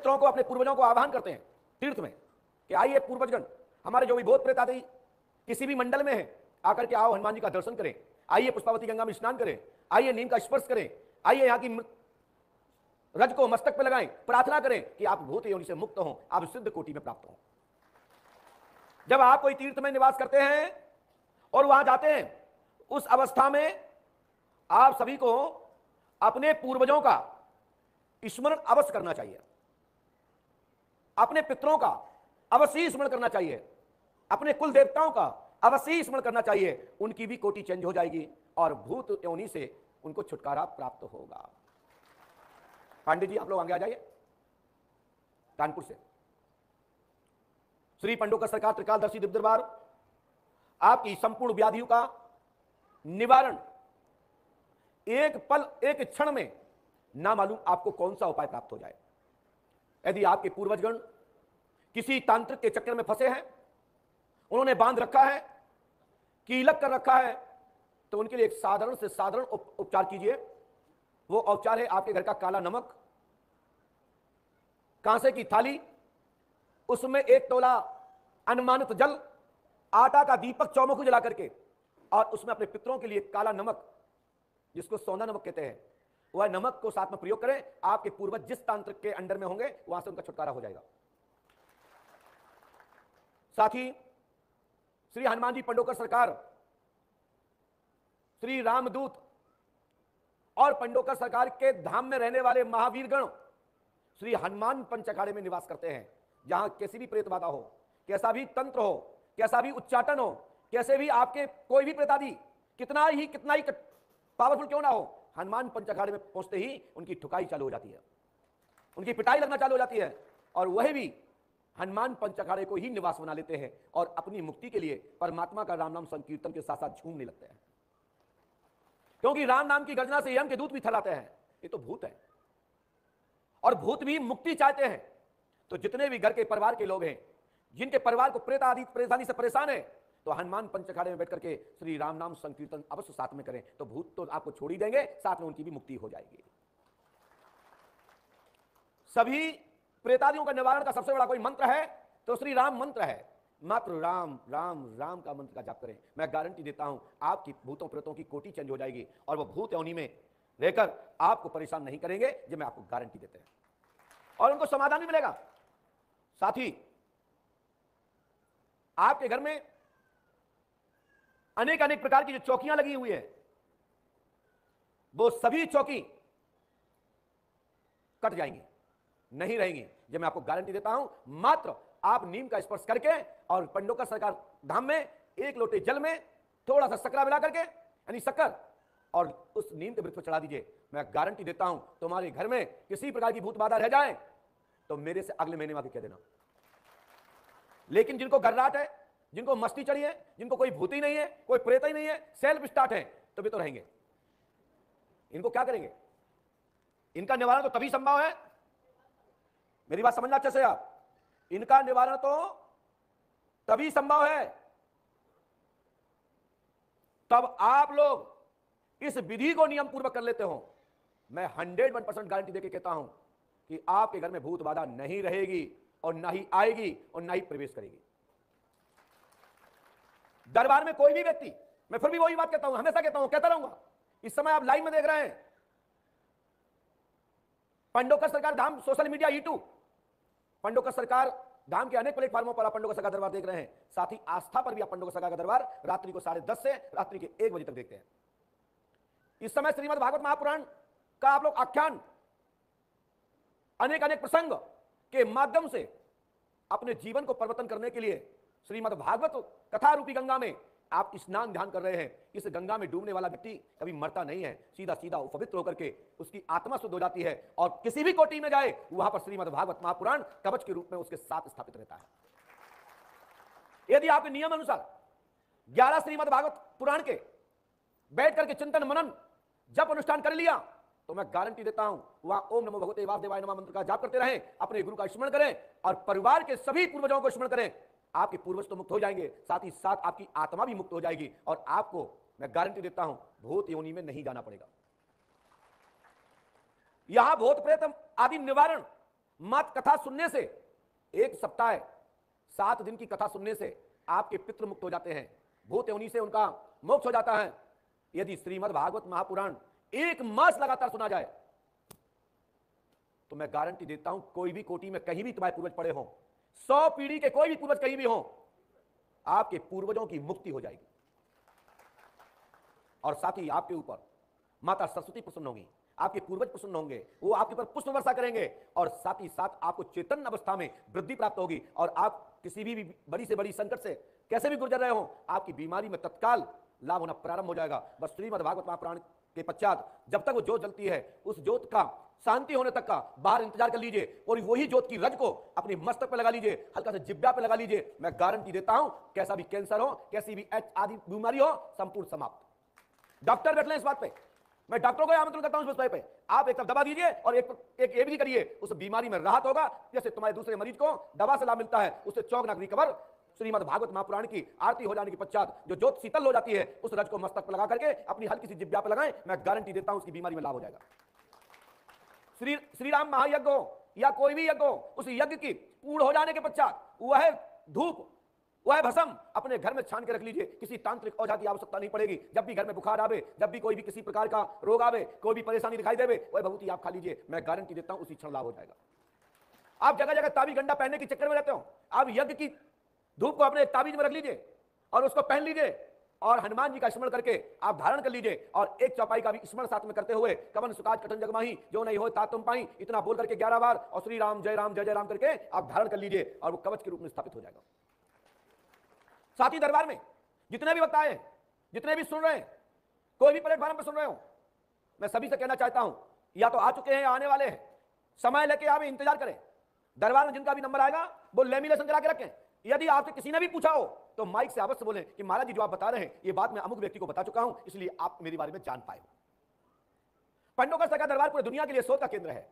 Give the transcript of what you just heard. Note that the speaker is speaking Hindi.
पितरों को, अपने पूर्वजों को आह्वान करते हैं तीर्थ में कि आइए पूर्वजगण, हमारे जो भी भूत प्रेत आदि किसी भी मंडल में है, आकर के आओ हनुमान जी का दर्शन करें, आइए पुष्पावती गंगा में स्नान करें, आइए नीम का स्पर्श करें, आइए यहाँ की रज को मस्तक पे लगाएं, प्रार्थना करें कि आप भूत योनि से मुक्त हों, आप सिद्ध कोटि में प्राप्त हों। जब आप कोई तीर्थ में निवास करते हैं और वहां जाते हैं, उस अवस्था में आप सभी को अपने पूर्वजों का स्मरण अवश्य करना चाहिए, अपने पितरों का अवश्य स्मरण करना चाहिए, अपने कुल देवताओं का अवश्य स्मरण करना चाहिए। उनकी भी कोटि चेंज हो जाएगी और भूत योनि से उनको छुटकारा प्राप्त होगा। पांडे जी, आप लोग आगे आ जाइए। कानपुर से श्री पंडोकर सरकार त्रिकालदर्शी दिव्य दरबार आपकी संपूर्ण व्याधियों का निवारण एक पल, एक क्षण में ना मालूम आपको कौन सा उपाय प्राप्त हो जाए। यदि आपके पूर्वजगण किसी तांत्रिक के चक्कर में फंसे हैं, उन्होंने बांध रखा है, कीलक कर रखा है, तो उनके लिए एक साधारण से साधारण उपचार कीजिए। वो उपचार है आपके घर का काला नमक, कांसे की थाली, उसमें 1 तोला अनुमानित जल, आटा का दीपक चौमुख जला करके, और उसमें अपने पितरों के लिए काला नमक, जिसको सोना नमक कहते हैं, वह नमक को साथ में प्रयोग करें। आपके पूर्वज जिस तांत्रिक के अंडर में होंगे वहां से उनका छुटकारा हो जाएगा। साथ ही श्री हनुमान जी पंडोकर सरकार, श्री रामदूत और पंडोकर सरकार के धाम में रहने वाले महावीरगण श्री हनुमान पंच अखाड़े में निवास करते हैं। जहां कैसी भी प्रेत बाधा हो, कैसा भी तंत्र हो, कैसा भी उच्चाटन हो, कैसे भी आपके कोई भी प्रेत आदि कितना ही पावरफुल क्यों ना हो, हनुमान पंच अखाड़े में पहुंचते ही उनकी ठुकाई चालू हो जाती है, उनकी पिटाई लगना चालू हो जाती है, और वह भी हनुमान पंच अखाड़े को ही निवास बना लेते हैं और अपनी मुक्ति के लिए परमात्मा का राम नाम संकीर्तन के साथ साथ झूमने लगते हैं। क्योंकि राम नाम की गर्जना से यम के दूत भी थलाते हैं। ये तो भूत है और भूत भी मुक्ति चाहते हैं। तो जितने भी घर के परिवार के लोग हैं, जिनके परिवार को प्रेत आदि परेशानी से परेशान है, तो हनुमान पंच अखाड़े में बैठ करके श्री राम नाम संकीर्तन अवश्य साथ में करें, तो भूत तो आपको छोड़ ही देंगे, साथ में उनकी भी मुक्ति हो जाएगी। सभी प्रेतादियों का निवारण का सबसे बड़ा कोई मंत्र है तो श्री राम मंत्र है। मात्र राम राम राम का मंत्र का जाप करें, मैं गारंटी देता हूं आपकी भूतों प्रेतों की कोटि चेंज हो जाएगी और वो भूत योनि में रहकर आपको परेशान नहीं करेंगे, जो मैं आपको गारंटी देते हैं, और उनको समाधान भी मिलेगा। साथ ही आपके घर में अनेक अनेक प्रकार की जो चौकियां लगी हुई है, वो सभी चौकी कट जाएंगी, नहीं रहेंगी, जो मैं आपको गारंटी देता हूं। मात्र आप नीम का स्पर्श करके और पंडोकर सरकार धाम में 1 लोटे जल में थोड़ा सा सकरा मिला करके, यानी शक्कर, और उस नीम के वृक्ष पर चढ़ा दीजिए। मैं गारंटी देता हूं तुम्हारे घर में किसी प्रकार की भूत बाधा रह जाए तो मेरे से अगले महीने में आके कह देना। लेकिन जिनको गर्राट है, जिनको मस्ती चढ़ी है, जिनको कोई भूत ही नहीं है, कोई प्रेत ही नहीं है, सेल्फ स्टार्ट है, तो भी तो रहेंगे। इनको क्या करेंगे? इनका निवारण तो तभी संभव है, मेरी बात समझना अच्छे से आप, इनका निवारण तो तभी संभव है तब आप लोग इस विधि को नियम पूर्वक कर लेते हो। मैं 101% गारंटी देके कहता हूं कि आपके घर में भूत बाधा नहीं रहेगी और ना ही आएगी और ना ही प्रवेश करेगी। दरबार में कोई भी व्यक्ति, मैं फिर भी वही बात कहता हूं, हमेशा कहता हूं, कहता रहूंगा। इस समय आप लाइव में देख रहे हैं पंडोकर सरकार धाम सोशल मीडिया यूट्यूब, पंडोकर सरकार धाम के अनेक प्लेटफॉर्मों पर आप पंडोकर सरकार दरबार देख रहे हैं। साथ ही आस्था पर भी आप पंडोकर सरकार का दरबार रात्रि को 10:30 से रात्रि के 1 बजे तक देखते हैं। इस समय श्रीमद् भागवत महापुराण का आप लोग आख्यान, अनेक अनेक प्रसंग के माध्यम से अपने जीवन को परिवर्तन करने के लिए श्रीमद् भागवत कथा रूपी गंगा में आप स्नान ध्यान कर रहे हैं। इस गंगा में डूबने वाला व्यक्ति कभी मरता नहीं है, सीधा सीधा पवित्र होकर के उसकी आत्मा शुद्ध हो जाती है और किसी भी कोटि में जाए वहां पर श्रीमद् भागवत महापुराण कवच के रूप में उसके साथ स्थापित रहता है। यदि आपके नियम अनुसार 11 श्रीमद् भागवत पुराण के बैठ करके चिंतन मनन जब अनुष्ठान कर लिया तो मैं गारंटी देता हूं वहां ओम नमो भगवते वासुदेवाय नमः मंत्र का जाप करते रहें, अपने गुरु का स्मरण करें और परिवार के सभी पूर्वजों को स्मरण करें। आपके पूर्वज तो मुक्त हो जाएंगे, साथ ही साथ आपकी आत्मा भी मुक्त हो जाएगी और आपको मैं गारंटी देता हूं भूत योनि में नहीं जाना पड़ेगा। यहां भूत प्रेत आदि निवारण मात्र कथा सुनने से, एक सप्ताह 7 दिन की कथा सुनने से आपके पितृ मुक्त हो जाते हैं, भूत योनि से उनका मोक्ष हो जाता है। यदि श्रीमद् भागवत महापुराण 1 मास लगातार सुना जाए तो मैं गारंटी देता हूं कोई भी कोटि में कहीं भी तुम्हारे पूर्वज पड़े हों, 100 पीढ़ी के कोई भी पूर्वज कहीं भी हों, आपके पूर्वजों की मुक्ति हो जाएगी। और साथ ही आपके ऊपर माता सरस्वती प्रसन्न होंगी, आपके पूर्वज प्रसन्न होंगे, वो आपके ऊपर पुष्प वर्षा करेंगे और साथ ही साथ आपको चेतन अवस्था में वृद्धि प्राप्त होगी और आप किसी भी बड़ी से बड़ी संकट से कैसे भी गुजर रहे हो, आपकी बीमारी में तत्काल लाभ होना प्रारंभ हो जाएगा। बस श्रीमद् भागवत महापुराण के पश्चात जब तक वो ज्योत जलती है, उस ज्योत का शांति होने तक का बाहर इंतजार कर लीजिए और वही ज्योत की रज को अपनी मस्तक पे लगा लीजिए, हल्का सा जिब्बा पे लगा लीजिए। मैं गारंटी देता हूं कैसा भी कैंसर हो, कैसी भी एच आदि बीमारी हो, संपूर्ण समाप्त। डॉक्टर बैठ लें इस बात पे, मैं डॉक्टरों को आमंत्रण करता हूं इस विषय पे। आप एक तरफ दवा दीजिए और एक ये भी करिए, उस बीमारी में राहत होगा। जैसे तुम्हारे दूसरे मरीज को दवा से लाभ मिलता है, उससे चौगना रिकवर। श्रीमद् भागवत महापुराण की आरती हो जाने के पश्चात जो ज्योत शीतल हो जाती है, उस रज को मस्तक पर लगा करके अपनी हल्की सी जिब्बा पर लगाएं, मैं गारंटी देता हूं उसकी बीमारी में लाभ हो जाएगा। श्री राम महायज्ञ हो या कोई भी यज्ञ हो, उस यज्ञ की पूर्ण हो जाने के पश्चात वह धूप, वह भस्म अपने घर में छान के रख लीजिए। किसी तांत्रिक औषधि की आवश्यकता नहीं पड़ेगी। जब भी घर में बुखार आवे, जब भी कोई भी किसी प्रकार का रोग आवे, कोई भी परेशानी दिखाई देवे, वह भभूति आप खा लीजिए, मैं गारंटी देता हूं उसी क्षण लाभ हो जाएगा। आप जगह जगह ताबीज गंडा पहनने के चक्कर में रहते हो, आप यज्ञ की धूप को अपने ताबीज में रख लीजिए और उसको पहन लीजिए और हनुमान जी का स्मरण करके आप धारण कर लीजिए और एक चौपाई का भी स्मरण साथ में करते हुए कवन सुकाज कठन जगमाही जो नहीं हो ता तुम पाई, इतना बोल करके 11 बार और श्री राम जय जय राम करके आप धारण कर लीजिए और वो कवच के रूप में स्थापित हो जाएगा। साथ ही दरबार में जितने भी वक्त आए, जितने भी सुन रहे हैं, कोई भी प्लेटफॉर्म पर सुन रहे हो, मैं सभी से कहना चाहता हूं, या तो आ चुके हैं या आने वाले हैं, समय लेके आप इंतजार करें। दरबार में जिनका भी नंबर आएगा वो लेमिनेशन करा के रखें। यदि आपसे किसी ने भी पूछा हो तो माइक से अवश्य बोलें कि महाराज जी जो आप बता रहे हैं ये बात मैं अमुक व्यक्ति को बता चुका हूं, इसलिए आप मेरे बारे में जान पाए। पंडोकर सरकार दरबार पूरे दुनिया के लिए शोध का केंद्र है।